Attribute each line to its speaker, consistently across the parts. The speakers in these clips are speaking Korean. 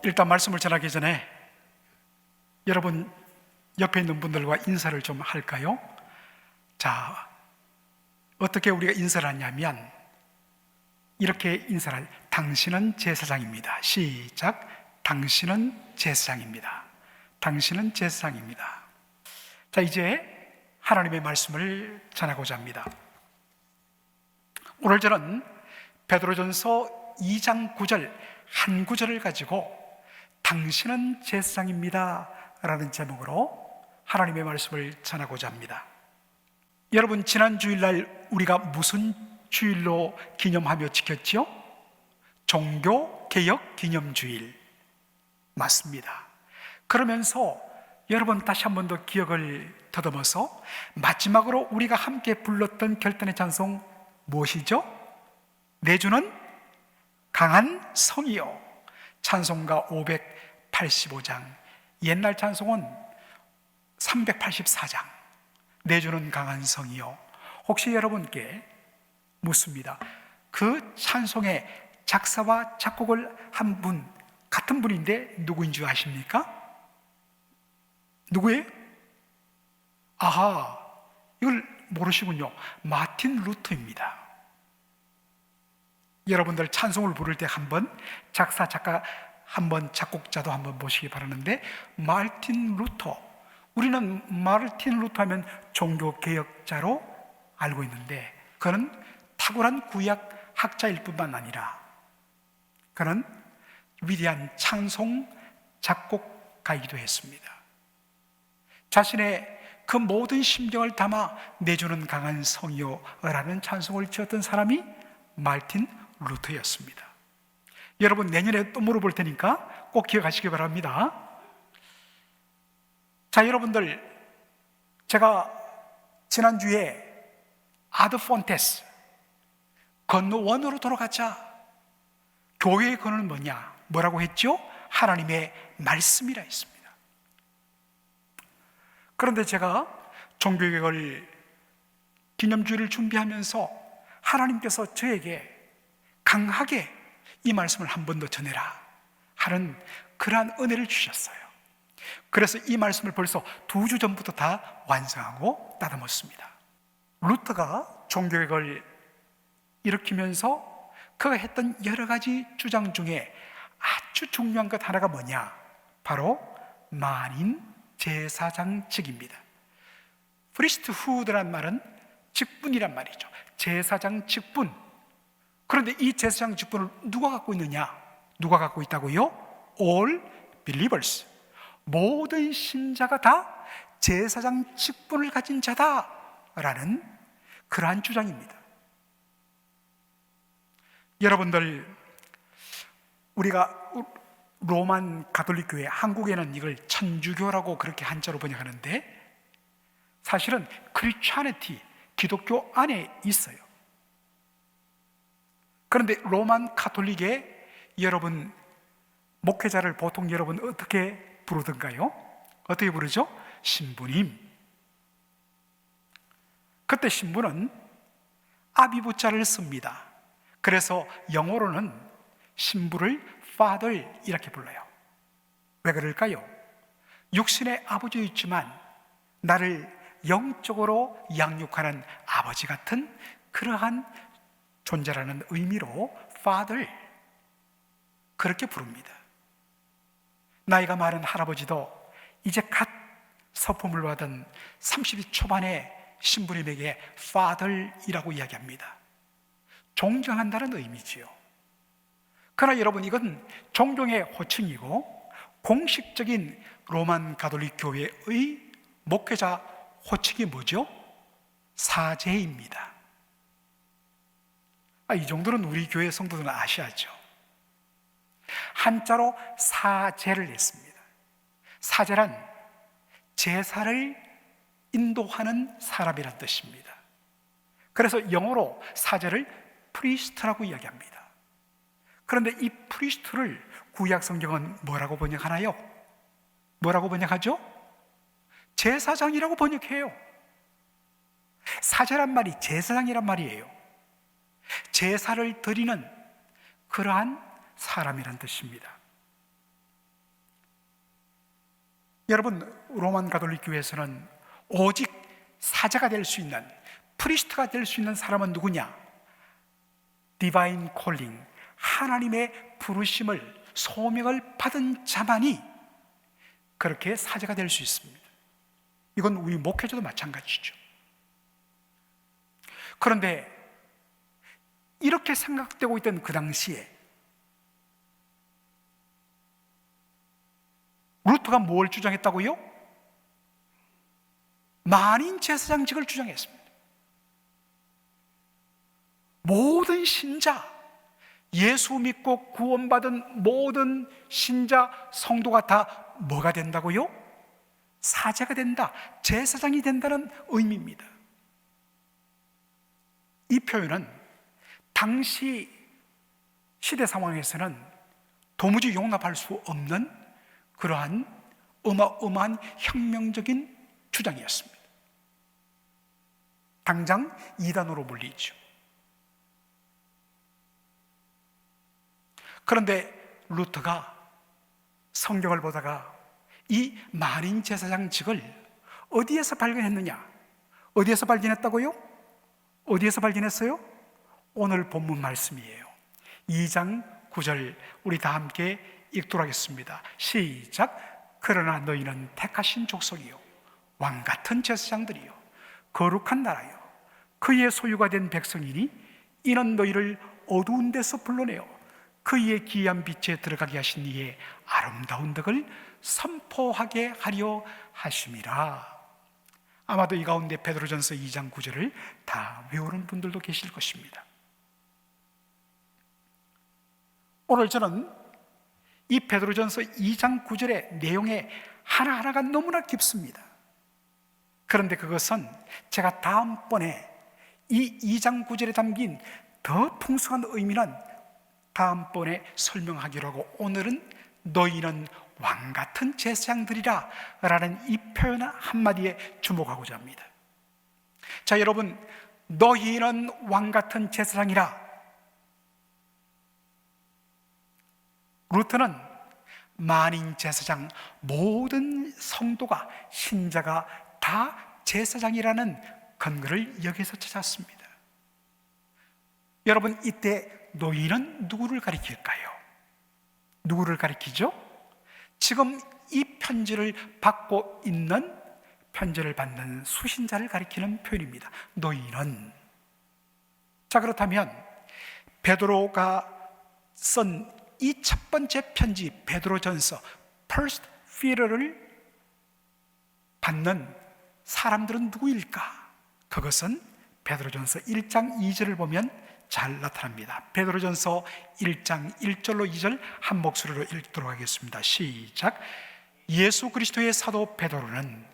Speaker 1: 일단 말씀을 전하기 전에 여러분 옆에 있는 분들과 인사를 좀 할까요? 자, 어떻게 우리가 인사를 하냐면 이렇게 인사를 당신은 제사장입니다. 시작. 당신은 제사장입니다. 당신은 제사장입니다. 자, 이제 하나님의 말씀을 전하고자 합니다. 오늘 저는 베드로전서 2장 9절 한 구절을 가지고 당신은 제사장입니다 라는 제목으로 하나님의 말씀을 전하고자 합니다. 여러분, 지난 주일날 우리가 무슨 주일로 기념하며 지켰지요? 종교개혁 기념주일 맞습니다. 그러면서 여러분 다시 한 번 더 기억을 더듬어서 마지막으로 우리가 함께 불렀던 결단의 찬송 무엇이죠? 내주는 강한 성이요, 찬송가 585장, 옛날 찬송은 384장, 내주는 강한 성이요. 혹시 여러분께 묻습니다. 그 찬송의 작사와 작곡을 한 분, 같은 분인데 누구인 줄 아십니까? 누구예요? 아하, 이걸 모르시군요. 마틴 루터입니다. 여러분들 찬송을 부를 때 한번 작사, 작가, 한번 작곡자도 한번 보시기 바라는데, 마틴 루터, 우리는 마틴 루터 하면 종교개혁자로 알고 있는데 그는 탁월한 구약 학자일 뿐만 아니라 그는 위대한 찬송 작곡가이기도 했습니다. 자신의 그 모든 심정을 담아 내주는 강한 성이요 라는 찬송을 지었던 사람이 마틴 루터였습니다. 여러분, 내년에 또 물어볼 테니까 꼭 기억하시기 바랍니다. 자, 여러분들, 제가 지난주에 아드 폰테스 건원으로 돌아가자, 교회의 근원은 뭐냐? 뭐라고 했죠? 하나님의 말씀이라 했습니다. 그런데 제가 종교개혁을 기념주일을 준비하면서 하나님께서 저에게 강하게 이 말씀을 한 번 더 전해라 하는 그러한 은혜를 주셨어요. 그래서 이 말씀을 벌써 2주 전부터 다 완성하고 따듬었습니다. 루터가 종교개혁을 일으키면서 그가 했던 여러 가지 주장 중에 아주 중요한 것 하나가 뭐냐? 바로 만인 제사장직입니다. 프리스트후드란 말은 직분이란 말이죠. 제사장 직분. 그런데 이 제사장 직분을 누가 갖고 있느냐? 누가 갖고 있다고요? All believers, 모든 신자가 다 제사장 직분을 가진 자다라는 그러한 주장입니다. 여러분들, 우리가 로만 가톨릭 교회, 한국에는 이걸 천주교라고 그렇게 한자로 번역하는데 사실은 크리스찬리티, 기독교 안에 있어요. 그런데 로만 가톨릭의 여러분 목회자를 보통 여러분 어떻게 부르던가요? 어떻게 부르죠? 신부님. 그때 신부는 아비부자를 씁니다. 그래서 영어로는 신부를 Father 이렇게 불러요. 왜 그럴까요? 육신의 아버지였지만 나를 영적으로 양육하는 아버지 같은 그러한 존재라는 의미로 Father, 그렇게 부릅니다. 나이가 많은 할아버지도 이제 갓 서품을 받은 30대 초반의 신부님에게 Father이라고 이야기합니다. 존경한다는 의미지요. 그러나 여러분, 이건 종종의 호칭이고 공식적인 로만 가톨릭 교회의 목회자 호칭이 뭐죠? 사제입니다. 이 정도는 우리 교회 성도들은 아셔야죠. 한자로 사제를 했습니다. 사제란 제사를 인도하는 사람이란 뜻입니다. 그래서 영어로 사제를 프리스트라고 이야기합니다. 그런데 이 프리스트를 구약 성경은 뭐라고 번역하나요? 뭐라고 번역하죠? 제사장이라고 번역해요. 사제란 말이 제사장이란 말이에요. 제사를 드리는 그러한 사람이란 뜻입니다. 여러분, 로만 가톨릭 교회에서는 오직 사자가 될 수 있는, 프리스트가 될 수 있는 사람은 누구냐? 디바인 콜링, 하나님의 부르심을, 소명을 받은 자만이 그렇게 사자가 될 수 있습니다. 이건 우리 목회자도 마찬가지죠. 그런데 이렇게 생각되고 있던 그 당시에 루터가 뭘 주장했다고요? 만인 제사장직을 주장했습니다. 모든 신자, 예수 믿고 구원받은 모든 신자, 성도가 다 뭐가 된다고요? 사자가 된다, 제사장이 된다는 의미입니다. 이 표현은 당시 시대 상황에서는 도무지 용납할 수 없는 그러한 어마어마한 혁명적인 주장이었습니다. 당장 이단으로 물리죠. 그런데 루터가 성경을 보다가 이 만인 제사장직을 어디에서 발견했느냐? 어디에서 발견했다고요? 어디에서 발견했어요? 오늘 본문 말씀이에요. 2장 9절 우리 다 함께 읽도록 하겠습니다. 시작. 그러나 너희는 택하신 족속이요 왕같은 제사장들이요 거룩한 나라요 그의 소유가 된 백성이니 이는 너희를 어두운 데서 불러내어 그의 기이한 빛에 들어가게 하신 이의 아름다운 덕을 선포하게 하려 하심이라. 아마도 이 가운데 베드로전서 2장 9절을 다 외우는 분들도 계실 것입니다. 오늘 저는 이 베드로전서 2장 9절의 내용의 하나하나가 너무나 깊습니다. 그런데 그것은 제가 다음번에 이 2장 9절에 담긴 더 풍성한 의미는 다음번에 설명하기로 하고, 오늘은 너희는 왕같은 제사장들이라 라는 이 표현 한마디에 주목하고자 합니다. 자, 여러분, 너희는 왕같은 제사장이라. 루터는 만인 제사장, 모든 성도가, 신자가 다 제사장이라는 근거를 여기서 찾았습니다. 여러분, 이때 너희는 누구를 가리킬까요? 누구를 가리키죠? 지금 이 편지를 받고 있는, 편지를 받는 수신자를 가리키는 표현입니다. 너희는. 자, 그렇다면 베드로가 쓴 이 첫 번째 편지, 베드로전서, First Peter를 받는 사람들은 누구일까? 그것은 베드로전서 1장 2절을 보면 잘 나타납니다. 베드로전서 1장 1절로 2절 한 목소리로 읽도록 하겠습니다. 시작. 예수 그리스도의 사도 베드로는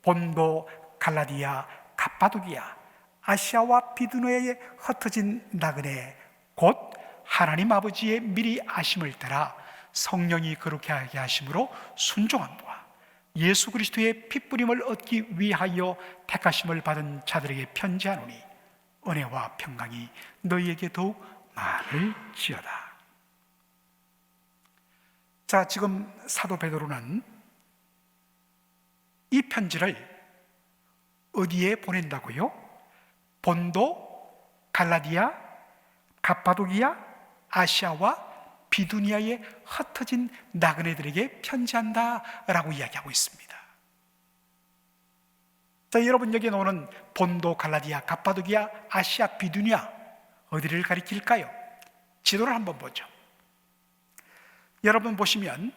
Speaker 1: 본도, 갈라디아, 갑바도기아, 아시아와 비두니아에 흩어진 나그네 곧 하나님 아버지의 미리 아심을 따라 성령이 그렇게 하게 하심으로 순종함과 예수 그리스도의 핏부림을 얻기 위하여 택하심을 받은 자들에게 편지하노니 은혜와 평강이 너희에게 더욱 많을지어다. 자, 지금 사도 베드로는 이 편지를 어디에 보낸다고요? 본도, 갈라디아, 갑바도기아, 아시아와 비두니아에 흩어진 나그네들에게 편지한다라고 이야기하고 있습니다. 자, 여러분, 여기에 나오는 본도, 갈라디아, 갑바도기아, 아시아, 비두니아 어디를 가리킬까요? 지도를 한번 보죠. 여러분 보시면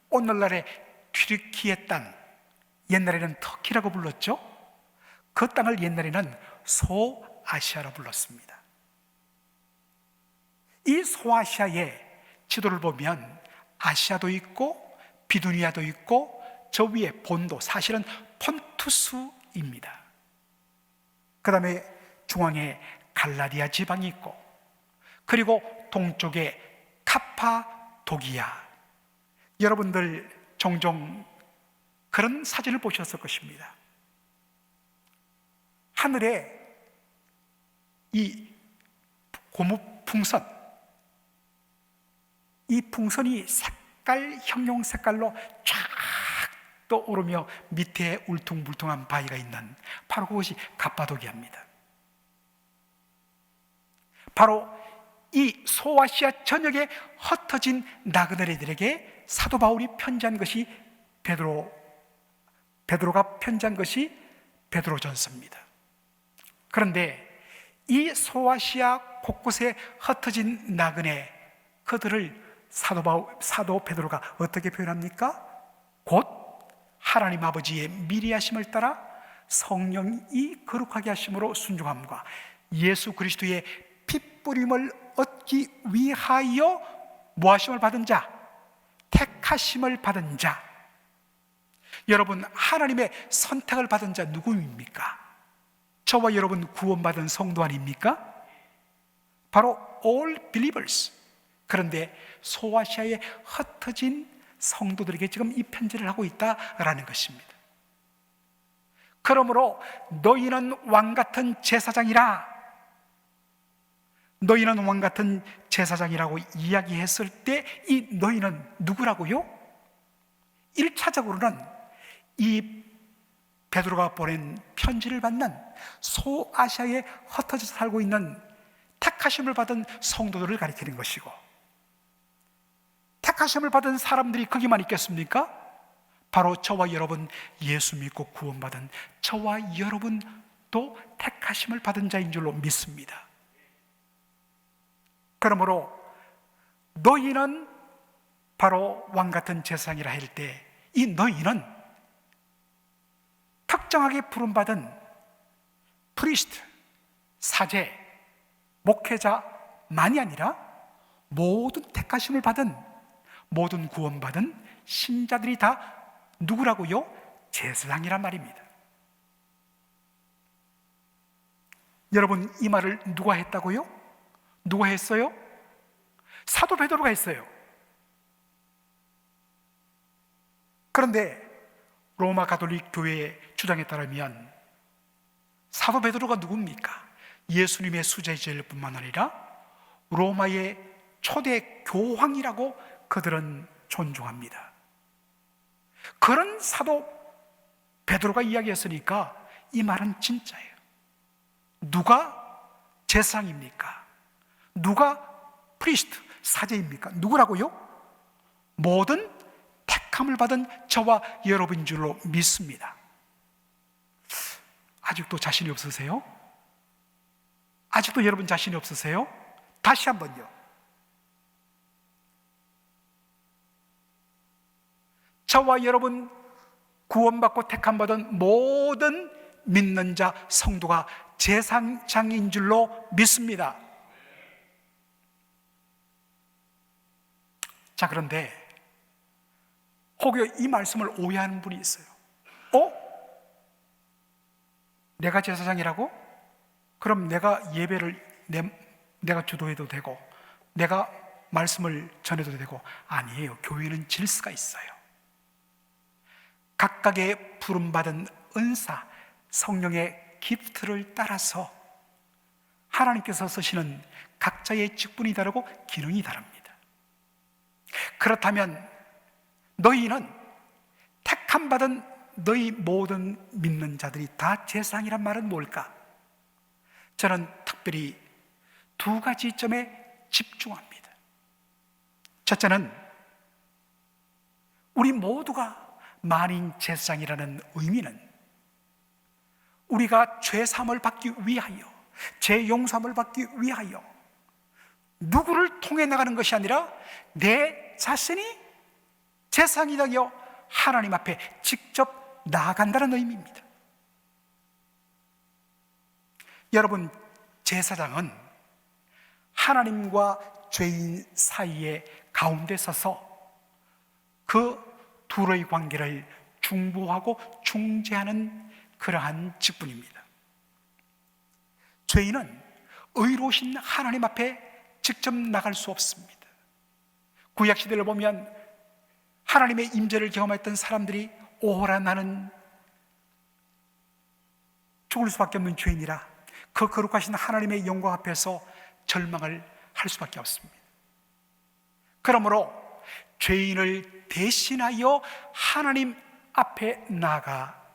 Speaker 1: 오늘날의 튀르키예 땅, 옛날에는 터키라고 불렀죠. 그 땅을 옛날에는 소아시아로 불렀습니다. 이 소아시아의 지도를 보면 아시아도 있고 비두니아도 있고 저 위에 본도, 사실은 폰투스입니다. 그 다음에 중앙에 갈라디아 지방이 있고, 그리고 동쪽에 카파도기아. 여러분들 종종 그런 사진을 보셨을 것입니다. 하늘에 이 고무 풍선, 이 풍선이 색깔, 형용 색깔로 쫙 떠오르며 밑에 울퉁불퉁한 바위가 있는 바로 그것이 갑바도기아입니다. 바로 이 소아시아 전역에 흩어진 나그네들에게 사도 바울이 편지한 것이 베드로가 편지한 것이 베드로전서입니다. 그런데 이 소아시아 곳곳에 흩어진 나그네, 그들을 사도 베드로가 어떻게 표현합니까? 곧 하나님 아버지의 미리하심을 따라 성령이 거룩하게 하심으로 순종함과 예수 그리스도의 핏뿌림을 얻기 위하여 모하심을 받은 자, 택하심을 받은 자. 여러분, 하나님의 선택을 받은 자 누구입니까? 저와 여러분 구원받은 성도 아닙니까? 바로 all believers. 그런데 소아시아에 흩어진 성도들에게 지금 이 편지를 하고 있다라는 것입니다. 그러므로 너희는 왕같은 제사장이라, 너희는 왕같은 제사장이라고 이야기했을 때 이 너희는 누구라고요? 1차적으로는 이 베드로가 보낸 편지를 받는 소아시아에 흩어져 살고 있는 택하심을 받은 성도들을 가리키는 것이고, 택하심을 받은 사람들이 거기만 있겠습니까? 바로 저와 여러분, 예수 믿고 구원받은 저와 여러분도 택하심을 받은 자인 줄로 믿습니다. 그러므로 너희는 바로 왕같은 제사장이라 할 때 이 너희는 특정하게 부름받은 프리스트, 사제, 목회자만이 아니라 모든 택하심을 받은, 모든 구원받은 신자들이 다 누구라고요? 제사장이란 말입니다. 여러분, 이 말을 누가 했다고요? 누가 했어요? 사도 베드로가 했어요. 그런데 로마 가톨릭 교회의 주장에 따르면 사도 베드로가 누굽니까? 예수님의 수제자일 뿐만 아니라 로마의 초대 교황이라고 그들은 존중합니다. 그런 사도 베드로가 이야기했으니까 이 말은 진짜예요. 누가 제사장입니까? 누가 프리스트, 사제입니까? 누구라고요? 모든 택함을 받은 저와 여러분인 줄로 믿습니다. 아직도 자신이 없으세요? 아직도 여러분 자신이 없으세요? 다시 한번요. 저와 여러분 구원받고 택함받은 모든 믿는 자 성도가 제사장인 줄로 믿습니다. 자, 그런데 혹여 이 말씀을 오해하는 분이 있어요. 내가 제사장이라고? 그럼 내가 예배를 내가 주도해도 되고 내가 말씀을 전해도 되고? 아니에요. 교회는 질서가 있어요. 각각의 부름받은 은사, 성령의 기프트를 따라서 하나님께서 쓰시는 각자의 직분이 다르고 기능이 다릅니다. 그렇다면 너희는 택함 받은 너희 모든 믿는 자들이 다 제사장이란 말은 뭘까? 저는 특별히 두 가지 점에 집중합니다. 첫째는 우리 모두가 만인 제사장이라는 의미는 우리가 죄사함을 받기 위하여, 죄 용서함을 받기 위하여 누구를 통해 나가는 것이 아니라 내 자신이 제사장이 되어 하나님 앞에 직접 나아간다는 의미입니다. 여러분, 제사장은 하나님과 죄인 사이에 가운데 서서 그 둘의 관계를 중보하고 중재하는 그러한 직분입니다. 죄인은 의로우신 하나님 앞에 직접 나갈 수 없습니다. 구약시대를 보면 하나님의 임재를 경험했던 사람들이 오호라 나는 죽을 수밖에 없는 죄인이라 그 거룩하신 하나님의 영광 앞에서 절망을 할 수밖에 없습니다. 그러므로 죄인을 대신하여 하나님 앞에 나아가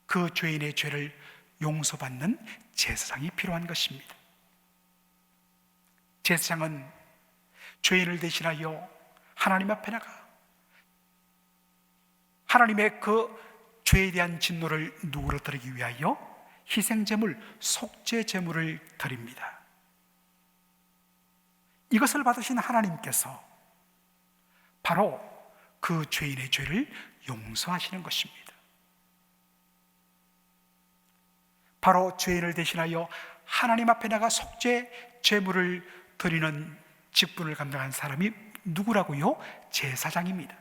Speaker 1: 그 죄인의 죄를 용서받는 제사장이 필요한 것입니다. 제사장은 죄인을 대신하여 하나님 앞에 나가 하나님의 그 죄에 대한 진노를 누그러뜨리기 위하여 희생제물, 속죄제물을 드립니다. 이것을 받으신 하나님께서 바로 그 죄인의 죄를 용서하시는 것입니다. 바로 죄인을 대신하여 하나님 앞에 나가 속죄제물을 드리는 직분을 감당한 사람이 누구라고요? 제사장입니다.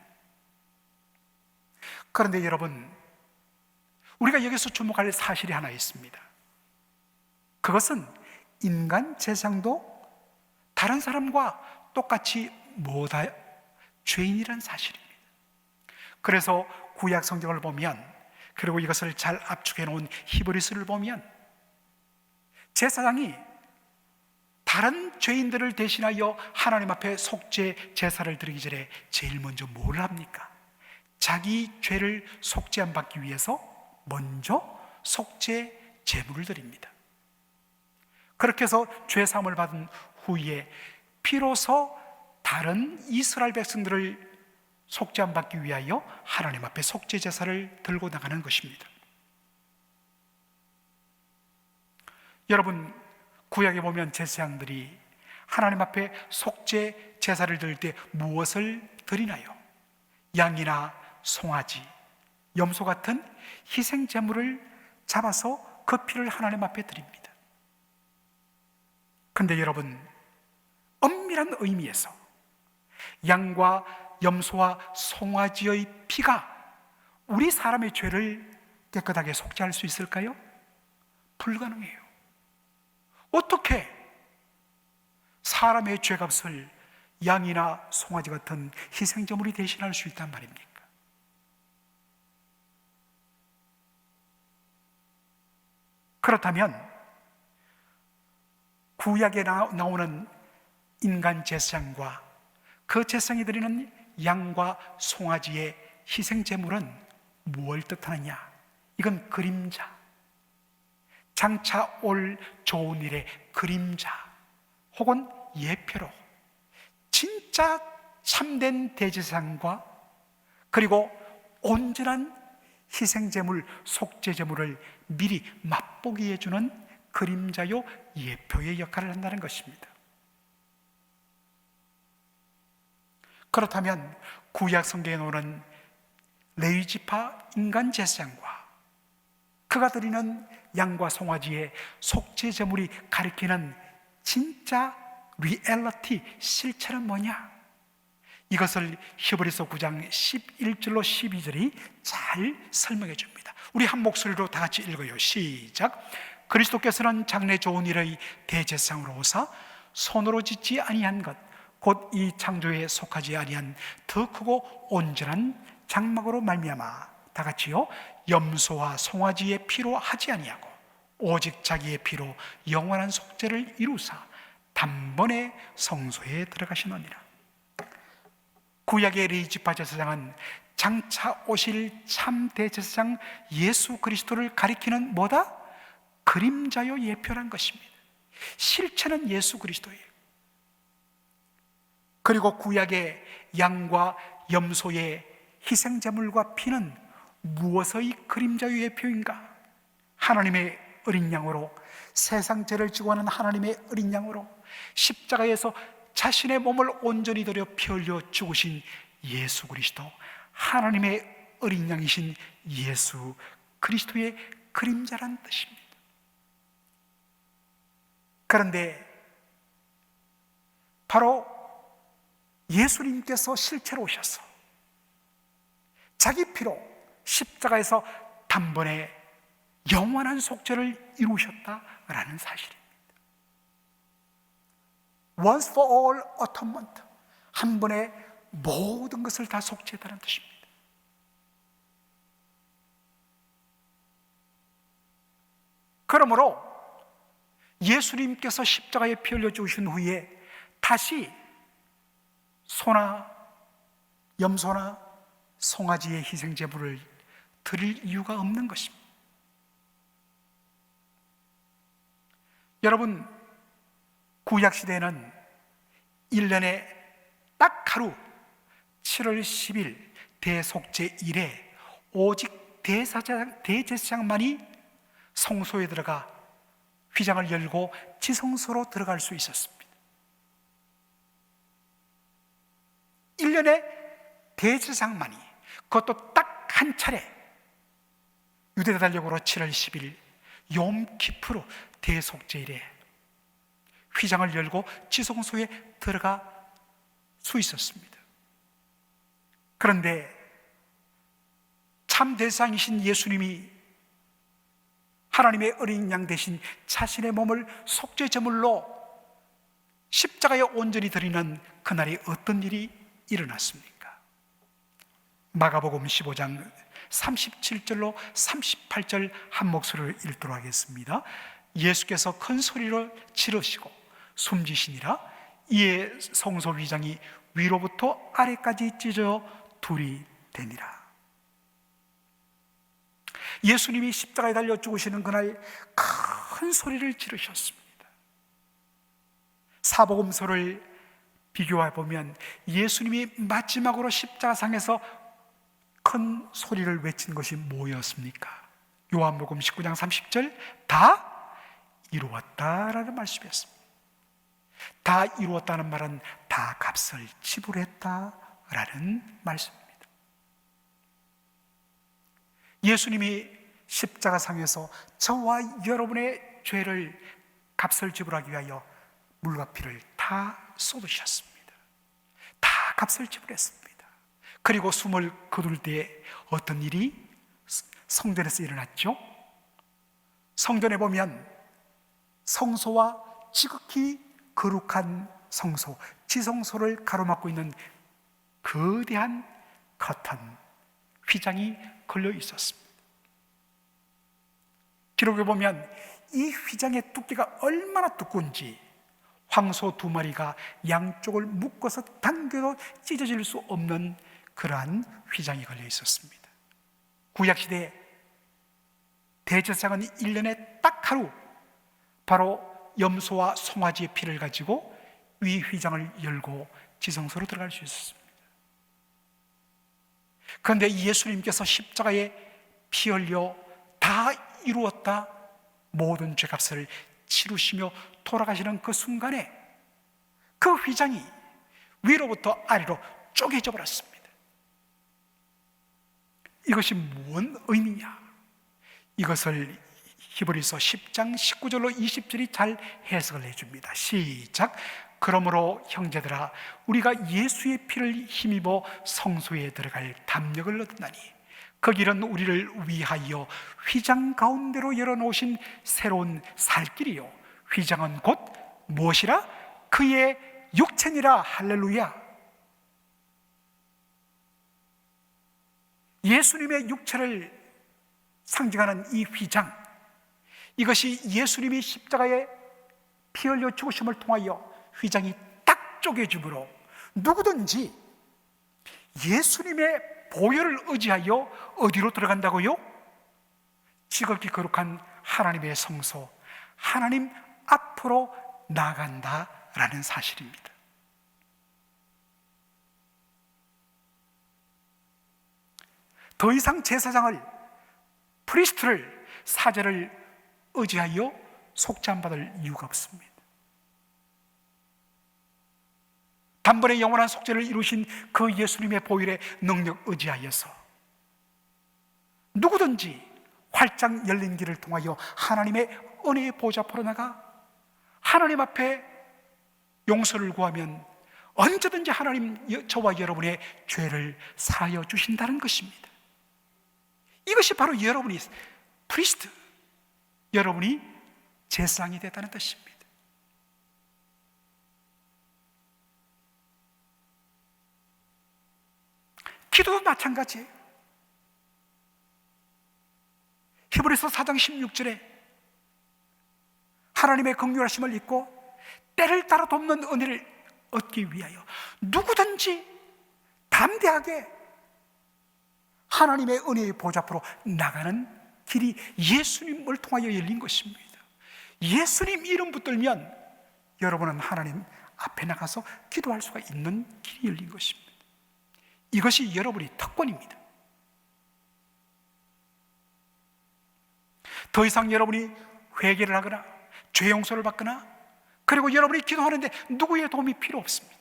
Speaker 1: 그런데 여러분, 우리가 여기서 주목할 사실이 하나 있습니다. 그것은 인간 제사장도 다른 사람과 똑같이 뭐다? 죄인이란 사실입니다. 그래서 구약 성경을 보면, 그리고 이것을 잘 압축해 놓은 히브리서를 보면 제사장이 다른 죄인들을 대신하여 하나님 앞에 속죄 제사를 드리기 전에 제일 먼저 뭘 합니까? 자기 죄를 속죄함 받기 위해서 먼저 속죄 제물을 드립니다. 그렇게 해서 죄 사함을 받은 후에 비로소 다른 이스라엘 백성들을 속죄함 받기 위하여 하나님 앞에 속죄 제사를 들고 나가는 것입니다. 여러분, 구약에 보면 제사장들이 하나님 앞에 속죄 제사를 드릴 때 무엇을 드리나요? 양이나 송아지, 염소 같은 희생 제물을 잡아서 그 피를 하나님 앞에 드립니다. 그런데 여러분, 엄밀한 의미에서 양과 염소와 송아지의 피가 우리 사람의 죄를 깨끗하게 속죄할 수 있을까요? 불가능해요. 어떻게 사람의 죄값을 양이나 송아지 같은 희생제물이 대신할 수 있단 말입니까? 그렇다면 구약에 나오는 인간 제사장과 그 제사장이 드리는 양과 송아지의 희생제물은 무엇을 뜻하느냐? 이건 그림자, 장차 올 좋은 일의 그림자 혹은 예표로 진짜 참된 대제사장과 그리고 온전한 희생제물, 속죄제물을 미리 맛보게 해주는 그림자요 예표의 역할을 한다는 것입니다. 그렇다면 구약 성경에 나오는 레위지파 인간 제사장과 그가 드리는 양과 송아지의 속죄제물이 가리키는 진짜 리얼리티, 실체는 뭐냐? 이것을 히브리서 9장 11절로 12절이 잘 설명해 줍니다. 우리 한 목소리로 다 같이 읽어요. 시작. 그리스도께서는 장래 좋은 일의 대제사장으로 오사 손으로 짓지 아니한 것 곧 이 창조에 속하지 아니한 더 크고 온전한 장막으로 말미암아 다 같이요 염소와 송아지의 피로 하지 아니하고 오직 자기의 피로 영원한 속죄를 이루사 단번에 성소에 들어가시느니라. 구약의 레위지파 제사장은 장차 오실 참 대제사장 예수 그리스도를 가리키는 뭐다? 그림자요 예표란 것입니다. 실체는 예수 그리스도예요. 그리고 구약의 양과 염소의 희생제물과 피는 무엇의 그림자요 예표인가? 하나님의 어린 양으로, 세상 죄를 지고 하는 하나님의 어린 양으로 십자가에서 자신의 몸을 온전히 들여 피 흘려 죽으신 예수 그리스도, 하나님의 어린 양이신 예수 그리스도의 그림자란 뜻입니다. 그런데 바로 예수님께서 실체로 오셔서 자기 피로 십자가에서 단번에 영원한 속죄를 이루셨다라는 사실입니다. Once for all atonement, 한 번에 모든 것을 다 속죄했다는 뜻입니다. 그러므로 예수님께서 십자가에 피 흘려 죽으신 후에 다시 소나 염소나 송아지의 희생제물을 드릴 이유가 없는 것입니다. 여러분, 구약시대에는 1년에 딱 하루 7월 10일 대속죄 일에 오직 대제사장만이 성소에 들어가 휘장을 열고 지성소로 들어갈 수 있었습니다. 1년에 대제사장만이, 그것도 딱 한 차례, 유대 달력으로 7월 10일 욤키프르 대속죄일에 휘장을 열고 지성소에 들어가 수 있었습니다. 그런데 참 대상이신 예수님이 하나님의 어린 양 대신 자신의 몸을 속죄 제물로 십자가에 온전히 드리는 그날이 어떤 일이 일어났습니까? 마가복음 15장 37절로 38절 한 목소리를 읽도록 하겠습니다. 예수께서 큰 소리로 지르시고 숨지시니라. 이에 성소 휘장이 위로부터 아래까지 찢어 둘이 되니라. 예수님이 십자가에 달려 죽으시는 그날 큰 소리를 지르셨습니다. 사복음서를 비교해 보면 예수님이 마지막으로 십자가상에서 큰 소리를 외친 것이 뭐였습니까? 요한복음 19장 30절 다 이루었다라는 말씀이었습니다. 다 이루었다는 말은 다 값을 지불했다라는 말씀입니다. 예수님이 십자가상에서 저와 여러분의 죄를 값을 지불하기 위하여 물과 피를 다 쏟으셨습니다. 다 값을 지불했습니다. 그리고 숨을 거둘 때에 어떤 일이 성전에서 일어났죠? 성전에 보면 성소와 지극히 거룩한 성소, 지성소를 가로막고 있는 거대한 커튼, 휘장이 걸려 있었습니다. 기록에 보면 이 휘장의 두께가 얼마나 두꺼운지 황소 2마리가 양쪽을 묶어서 당겨도 찢어질 수 없는 그러한 휘장이 걸려 있었습니다. 구약시대 대제사장은 1년에 딱 하루 바로 염소와 송아지의 피를 가지고 위 휘장을 열고 지성소로 들어갈 수 있었습니다. 그런데 예수님께서 십자가에 피 흘려 다 이루었다, 모든 죄값을 치루시며 돌아가시는 그 순간에 그 휘장이 위로부터 아래로 쪼개져 버렸습니다. 이것이 무슨 의미냐? 이것을 히브리서 10장 19절로 20절이 잘 해석을 해줍니다. 시작. 그러므로 형제들아, 우리가 예수의 피를 힘입어 성소에 들어갈 담력을 얻었나니 그 길은 우리를 위하여 휘장 가운데로 열어놓으신 새로운 살길이요, 휘장은 곧 무엇이라? 그의 육체니라. 할렐루야. 예수님의 육체를 상징하는 이 휘장, 이것이 예수님이 십자가에 피 흘려 죽으심을 통하여 휘장이 딱 쪼개줌으로 누구든지 예수님의 보혈을 의지하여 어디로 들어간다고요? 지극히 거룩한 하나님의 성소, 하나님 앞으로 나아간다라는 사실입니다. 더 이상 제사장을, 프리스트를, 사제를 의지하여 속죄함받을 이유가 없습니다. 단번에 영원한 속죄를 이루신 그 예수님의 보혈의 능력 의지하여서 누구든지 활짝 열린 길을 통하여 하나님의 은혜의 보좌 앞으로 나가 하나님 앞에 용서를 구하면 언제든지 하나님 저와 여러분의 죄를 사하여 주신다는 것입니다. 이것이 바로 여러분이 프리스트, 여러분이 제사장이 됐다는 뜻입니다. 기도도 마찬가지예요. 히브리서 4장 16절에 하나님의 긍휼하심을 잊고 때를 따라 돕는 은혜를 얻기 위하여 누구든지 담대하게 하나님의 은혜의 보좌 앞으로 나가는 길이 예수님을 통하여 열린 것입니다. 예수님 이름 붙들면 여러분은 하나님 앞에 나가서 기도할 수가 있는 길이 열린 것입니다. 이것이 여러분의 특권입니다. 더 이상 여러분이 회개를 하거나 죄 용서를 받거나 그리고 여러분이 기도하는데 누구의 도움이 필요 없습니다.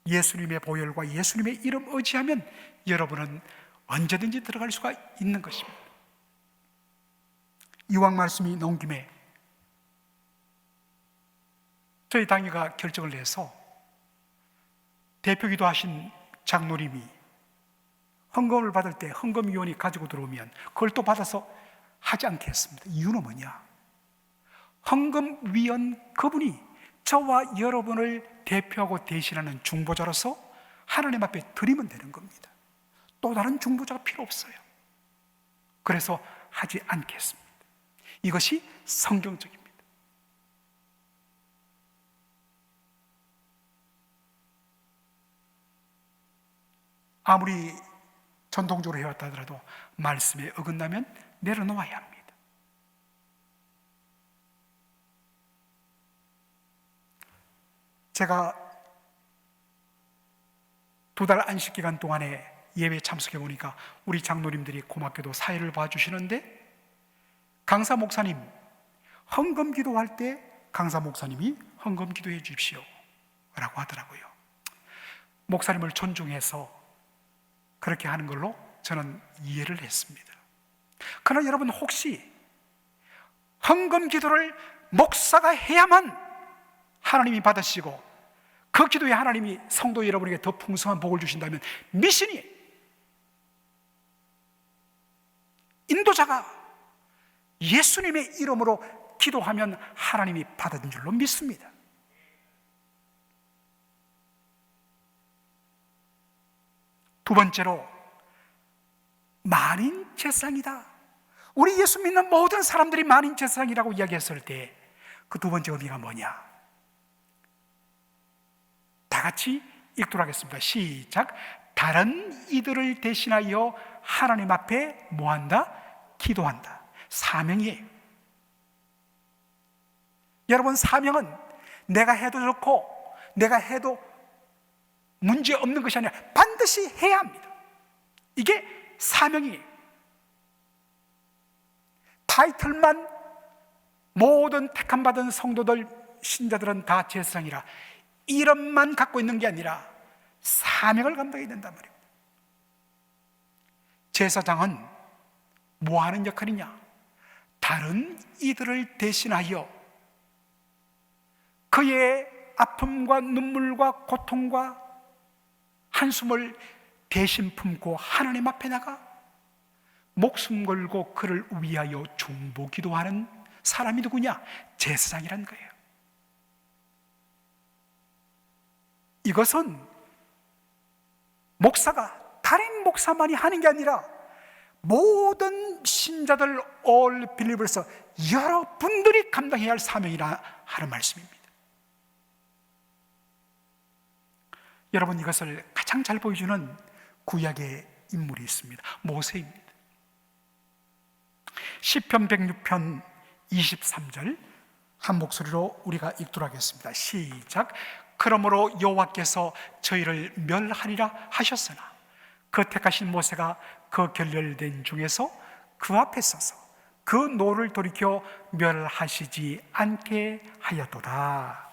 Speaker 1: 예수님의 보혈과 예수님의 이름 의지하면 여러분은 언제든지 들어갈 수가 있는 것입니다. 이왕 말씀이 나온 김에 저희 당회가 결정을 내서 대표기도 하신 장로님이 헌금을 받을 때 헌금위원이 가지고 들어오면 그걸 또 받아서 하지 않게 했습니다. 이유는 뭐냐? 헌금위원 그분이 저와 여러분을 대표하고 대신하는 중보자로서 하나님 앞에 드리면 되는 겁니다. 또 다른 중보자가 필요 없어요. 그래서 하지 않겠습니다. 이것이 성경적입니다. 아무리 전통적으로 해왔다 하더라도 말씀에 어긋나면 내려놓아야 합니다. 제가 2달 안식 기간 동안에 예배 참석해 보니까 우리 장로님들이 고맙게도 사회를 봐주시는데 강사 목사님 헌금 기도할 때 강사 목사님이 헌금 기도해 주십시오 라고 하더라고요. 목사님을 존중해서 그렇게 하는 걸로 저는 이해를 했습니다. 그러나 여러분 혹시 헌금 기도를 목사가 해야만 하나님이 받으시고 그 기도에 하나님이 성도 여러분에게 더 풍성한 복을 주신다면 미신이 인도자가 예수님의 이름으로 기도하면 하나님이 받은 줄로 믿습니다. 두 번째로 만인제상이다. 우리 예수 믿는 모든 사람들이 만인제상이라고 이야기했을 때 그 두 번째 의미가 뭐냐? 다 같이 읽도록 하겠습니다. 시작. 다른 이들을 대신하여 하나님 앞에 뭐한다? 기도한다. 사명이에요. 여러분 사명은 내가 해도 좋고 내가 해도 문제 없는 것이 아니라 반드시 해야 합니다. 이게 사명이에요. 타이틀만 모든 택함받은 성도들 신자들은 다 제사장이라 이름만 갖고 있는 게 아니라 사명을 감당해야 된단 말입니다. 제사장은 뭐 하는 역할이냐? 다른 이들을 대신하여 그의 아픔과 눈물과 고통과 한숨을 대신 품고 하나님 앞에 나가 목숨 걸고 그를 위하여 중보 기도하는 사람이 누구냐? 제사장이라는 거예요. 이것은 목사가 다른 목사만이 하는 게 아니라 모든 신자들 all believers서 여러분들이 감당해야 할 사명이라 하는 말씀입니다. 여러분 이것을 가장 잘 보여주는 구약의 인물이 있습니다. 모세입니다. 시편 106편 23절 한 목소리로 우리가 읽도록 하겠습니다. 시작. 그러므로 여호와께서 저희를 멸하리라 하셨으나 그 택하신 모세가 그 결렬된 중에서 그 앞에 서서 그 노를 돌이켜 멸하시지 않게 하였도다.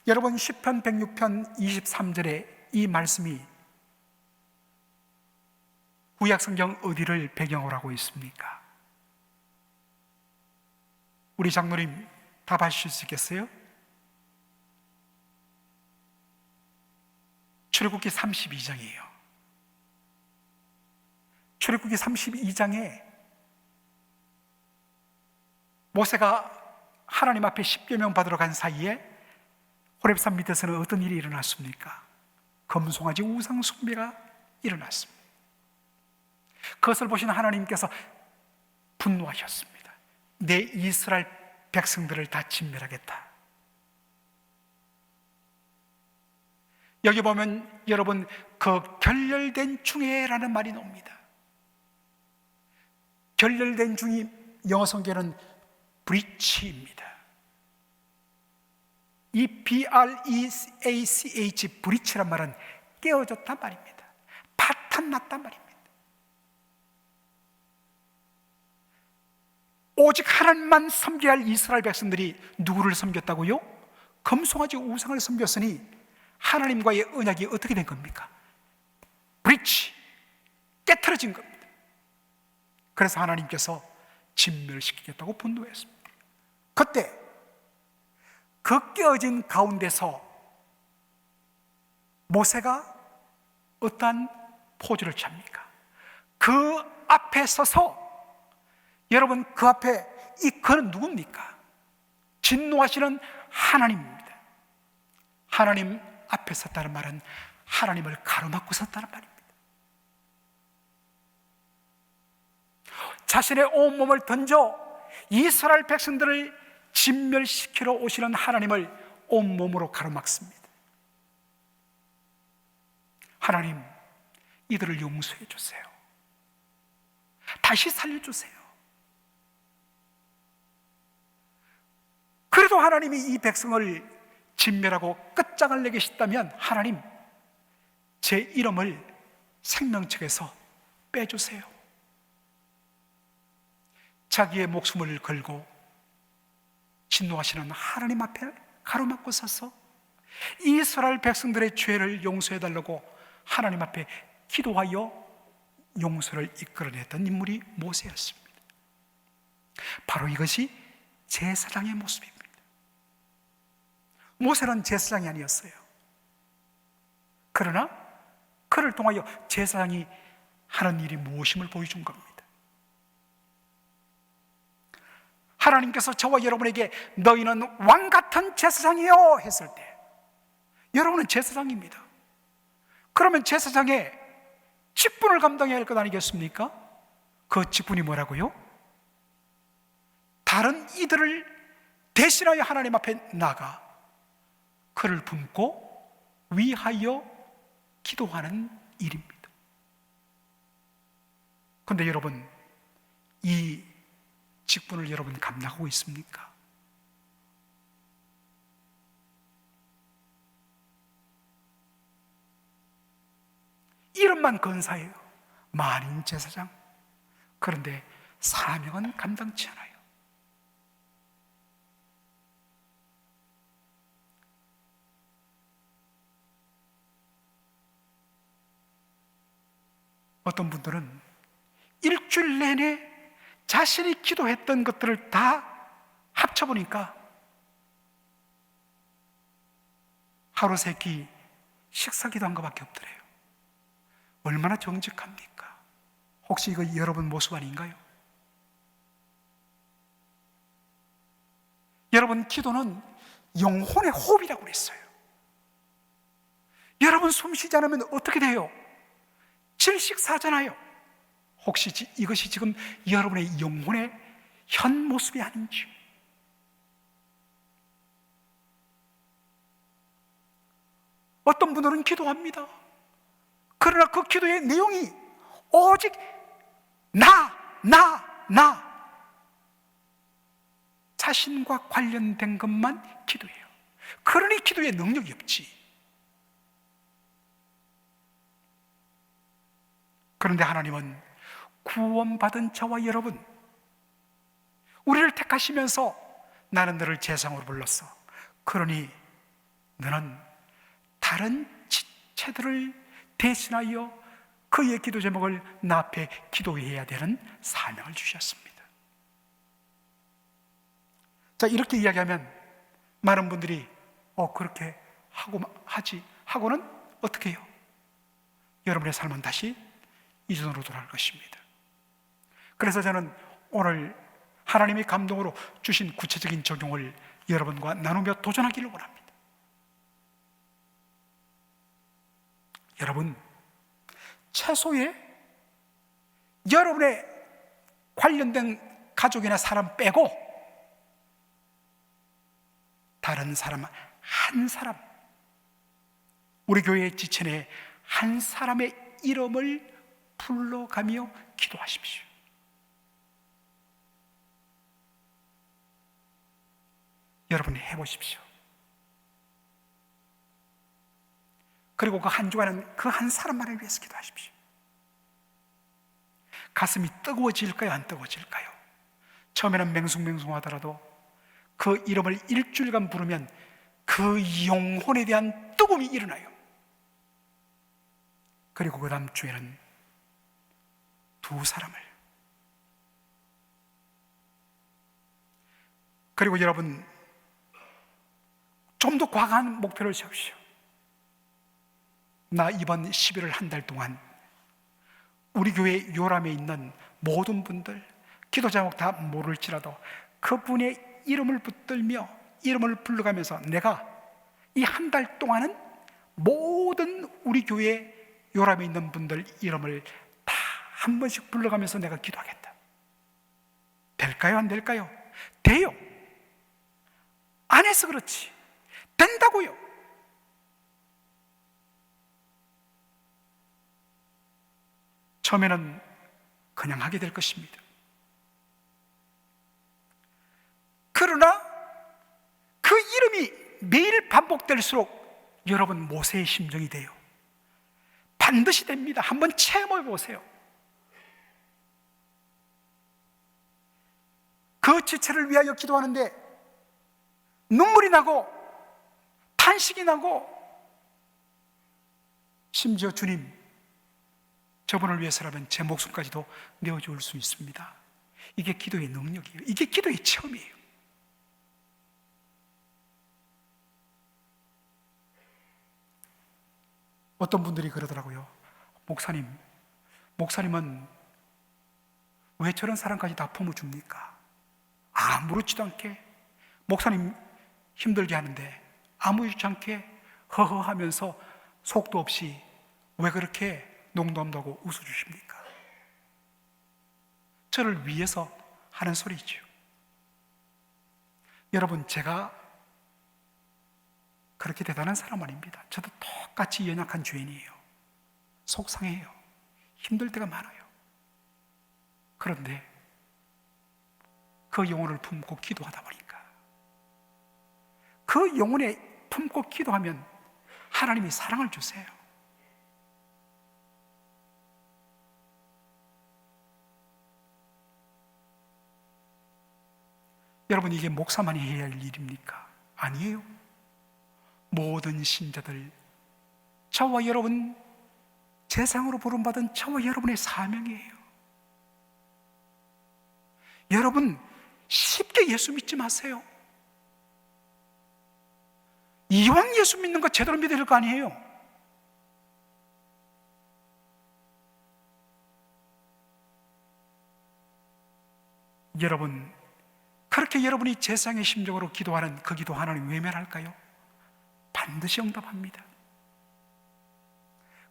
Speaker 1: 여러분 시편 106편 23절에 이 말씀이 구약성경 어디를 배경으로 하고 있습니까? 우리 장로님 답하실 수 있겠어요? 출애굽기 32장이에요. 출애굽기 32장에 모세가 하나님 앞에 십계명 받으러 간 사이에 호렙산 밑에서는 어떤 일이 일어났습니까? 금송아지 우상 숭배가 일어났습니다. 그것을 보신 하나님께서 분노하셨습니다. 내 이스라엘 백성들을 다 진멸하겠다. 여기 보면 여러분 그 결렬된 중에라는 말이 나옵니다. 결렬된 중이 영어 성경에는 breach입니다. 이 breach, breach란 말은 깨어졌단 말입니다. 파탄났단 말입니다. 오직 하나님만 섬겨야 할 이스라엘 백성들이 누구를 섬겼다고요? 금송아지 우상을 섬겼으니 하나님과의 언약이 어떻게 된 겁니까? 브리치, 깨트려진 겁니다. 그래서 하나님께서 진멸시키겠다고 분노했습니다. 그때 그 깨어진 가운데서 모세가 어떠한 포즈를 취합니까? 그 앞에 서서, 여러분 그 앞에 이 그는 누굽니까? 진노하시는 하나님입니다. 하나님 앞에 섰다는 말은 하나님을 가로막고 섰다는 말입니다. 자신의 온몸을 던져 이스라엘 백성들을 진멸시키러 오시는 하나님을 온몸으로 가로막습니다. 하나님, 이들을 용서해 주세요. 다시 살려주세요. 그래도 하나님이 이 백성을 진멸하고 끝장을 내겠다면 하나님, 제 이름을 생명책에서 빼주세요. 자기의 목숨을 걸고 진노하시는 하나님 앞에 가로막고 서서 이스라엘 백성들의 죄를 용서해달라고 하나님 앞에 기도하여 용서를 이끌어냈던 인물이 모세였습니다. 바로 이것이 제사장의 모습입니다. 모세는 제사장이 아니었어요. 그러나 그를 통하여 제사장이 하는 일이 무엇임을 보여준 겁니다. 하나님께서 저와 여러분에게 너희는 왕같은 제사장이요 했을 때, 여러분은 제사장입니다. 그러면 제사장의 직분을 감당해야 할 것 아니겠습니까? 그 직분이 뭐라고요? 다른 이들을 대신하여 하나님 앞에 나가 그를 품고 위하여 기도하는 일입니다. 그런데 여러분, 이 직분을 여러분 감당하고 있습니까? 이름만 건사예요. 만인 제사장. 그런데 사명은 감당치 않아요. 어떤 분들은 일주일 내내 자신이 기도했던 것들을 다 합쳐보니까 하루 세 끼 식사 기도한 것밖에 없더래요. 얼마나 정직합니까? 혹시 이거 여러분 모습 아닌가요? 여러분, 기도는 영혼의 호흡이라고 그랬어요. 여러분 숨 쉬지 않으면 어떻게 돼요? 질식사잖아요. 혹시 이것이 지금 여러분의 영혼의 현 모습이 아닌지. 어떤 분들은 기도합니다. 그러나 그 기도의 내용이 오직 나 자신과 관련된 것만 기도해요. 그러니 기도에 능력이 없지. 그런데 하나님은 구원받은 저와 여러분, 우리를 택하시면서 나는 너를 제사장으로 불렀어. 그러니 너는 다른 지체들을 대신하여 그의 기도 제목을 나 앞에 기도해야 되는 사명을 주셨습니다. 자, 이렇게 이야기하면 많은 분들이 그렇게 하고는 어떻게 해요? 여러분의 삶은 다시 이전으로 돌아갈 것입니다. 그래서 저는 오늘 하나님의 감동으로 주신 구체적인 적용을 여러분과 나누며 도전하기를 원합니다. 여러분, 최소의 여러분의 관련된 가족이나 사람 빼고 다른 사람 한 사람, 우리 교회의 지체내 한 사람의 이름을 불러가며 기도하십시오. 여러분이 해보십시오. 그리고 그 한 주간은 그 한 사람만을 위해서 기도하십시오. 가슴이 뜨거워질까요? 안 뜨거워질까요? 처음에는 맹숭맹숭하더라도 그 이름을 일주일간 부르면 그 영혼에 대한 뜨거움이 일어나요. 그리고 그 다음 주에는 두 사람을, 그리고 여러분 좀 더 과감한 목표를 세우십시오. 나 이번 11월 한 달 동안 우리 교회 요람에 있는 모든 분들, 기도 제목 다 모를지라도 그분의 이름을 붙들며 이름을 불러가면서 내가 이 한 달 동안은 모든 우리 교회 요람에 있는 분들 이름을 다 한 번씩 불러가면서 내가 기도하겠다. 될까요? 안 될까요? 돼요. 안 해서 그렇지. 된다고요. 처음에는 그냥 하게 될 것입니다. 그러나 그 이름이 매일 반복될수록 여러분 모세의 심정이 돼요. 반드시 됩니다. 한번 체험해 보세요. 그 지체를 위하여 기도하는데 눈물이 나고 탄식이 나고, 심지어 주님, 저분을 위해서라면 제 목숨까지도 내어줄 수 있습니다. 이게 기도의 능력이에요. 이게 기도의 체험이에요. 어떤 분들이 그러더라고요. 목사님은 왜 저런 사람까지 다 품어줍니까? 아무렇지도 않게 목사님 힘들게 하는데 아무렇지 않게 허허하면서 속도 없이 왜 그렇게 농담도 하고 웃어주십니까? 저를 위해서 하는 소리죠. 여러분, 제가 그렇게 대단한 사람 아닙니다. 저도 똑같이 연약한 죄인이에요. 속상해요. 힘들 때가 많아요. 그런데 그 영혼을 품고 기도하다 보니까, 그 영혼에 품고 기도하면 하나님이 사랑을 주세요. 여러분, 이게 목사만이 해야 할 일입니까? 아니에요. 모든 신자들, 저와 여러분, 제상으로 부름받은 저와 여러분의 사명이에요. 여러분, 쉽게 예수 믿지 마세요. 이왕 예수 믿는 거 제대로 믿어야 될 거 아니에요. 여러분, 그렇게 여러분이 제상의 심정으로 기도하는 그 기도 하나님 외면할까요? 반드시 응답합니다.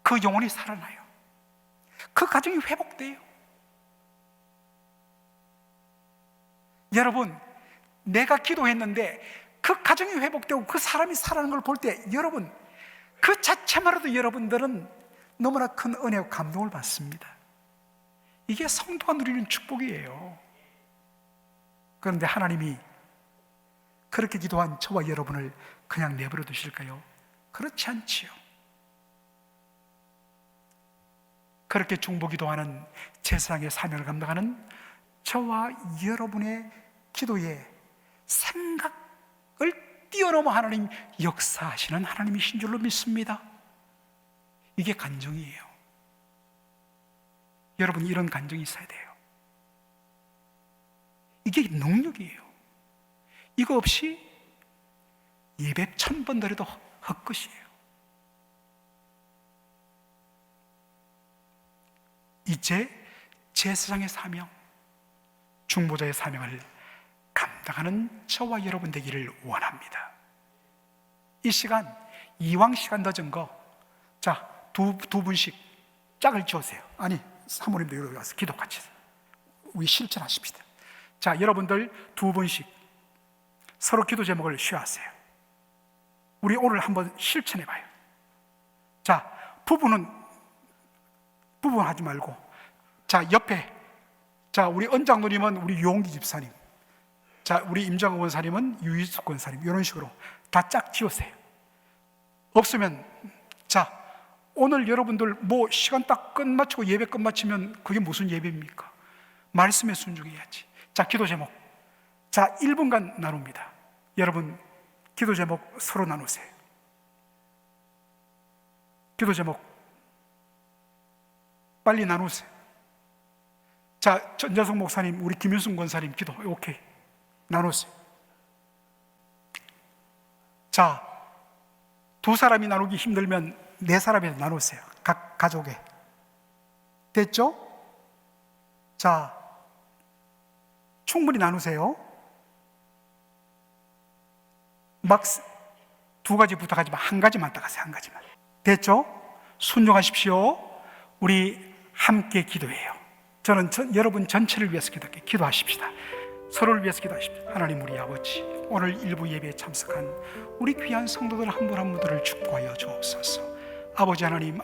Speaker 1: 그 영혼이 살아나요. 그 가정이 회복돼요. 여러분, 내가 기도했는데 그 가정이 회복되고 그 사람이 살아나는 걸 볼 때, 여러분, 그 자체만으로도 여러분들은 너무나 큰 은혜와 감동을 받습니다. 이게 성도가 누리는 축복이에요. 그런데 하나님이 그렇게 기도한 저와 여러분을 그냥 내버려 두실까요? 그렇지 않지요. 그렇게 중보기도하는 제사장의 사명을 감당하는 저와 여러분의 기도에 생각을 뛰어넘어 하나님 역사하시는 하나님이신 줄로 믿습니다. 이게 간증이에요. 여러분, 이런 간증이 있어야 돼요. 이게 능력이에요. 이거 없이 예배 1000번 드려도 헛것이에요. 이제 제사장의 사명, 중보자의 사명을 감당하는 저와 여러분 되기를 원합니다. 이 시간, 이왕 시간 늦은 거, 자, 두 분씩 짝을 지으세요. 아니, 사모님도 여기 와서 기도 같이 해서 우리 실천하십시다. 자, 여러분들 두 분씩 서로 기도 제목을 쉐어하세요. 우리 오늘 한번 실천해봐요. 자, 부부는 하지 말고, 자, 옆에, 자, 우리 은장노님은 우리 유홍기 집사님, 자, 우리 임장호 권사님은 유희숙 권사님, 이런 식으로 다 짝 지으세요. 없으면, 자, 오늘 여러분들 뭐 시간 딱 끝마치고 예배 끝마치면 그게 무슨 예배입니까? 말씀에 순종해야지. 자, 기도 제목. 자, 1분간 나눕니다. 여러분, 기도 제목 서로 나누세요. 기도 제목 빨리 나누세요. 자, 전자성 목사님, 우리 김윤승 권사님 기도, 오케이, 나누세요. 자, 두 사람이 나누기 힘들면 네 사람이 나누세요. 각 가족에. 됐죠? 자, 충분히 나누세요. 막 두 가지 부탁하지 마. 한 가지만 따가세요. 한 가지만. 됐죠? 순종하십시오. 우리 함께 기도해요. 저는 여러분 전체를 위해서 기도할게요. 기도하십시다. 서로를 위해서 기도하십시다. 하나님 우리 아버지, 오늘 일부 예배에 참석한 우리 귀한 성도들 한 분 한 분들을 축복하여 주옵소서. 아버지 하나님,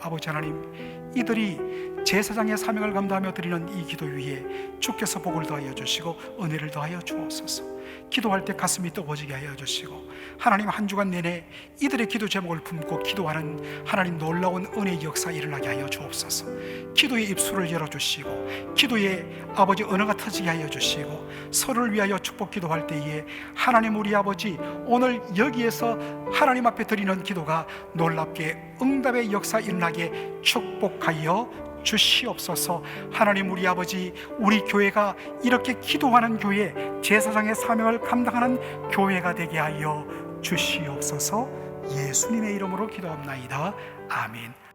Speaker 1: 이들이 제사장의 사명을 감당하며 드리는 이 기도 위에 주께서 복을 더하여 주시고 은혜를 더하여 주옵소서. 기도할 때 가슴이 뜨거워지게 하여 주시고, 하나님 한 주간 내내 이들의 기도 제목을 품고 기도하는 하나님 놀라운 은혜의 역사 일어나게 하여 주옵소서. 기도의 입술을 열어주시고 기도의 아버지 언어가 터지게 하여 주시고, 서로를 위하여 축복 기도할 때에 하나님 우리 아버지, 오늘 여기에서 하나님 앞에 드리는 기도가 놀랍게 응답의 역사 일어나게 축복하여 주시옵소서. 하나님 우리 아버지, 우리 교회가 이렇게 기도하는 교회, 제사장의 사명을 감당하는 교회가 되게 하여 주시옵소서. 예수님의 이름으로 기도합나이다. 아멘.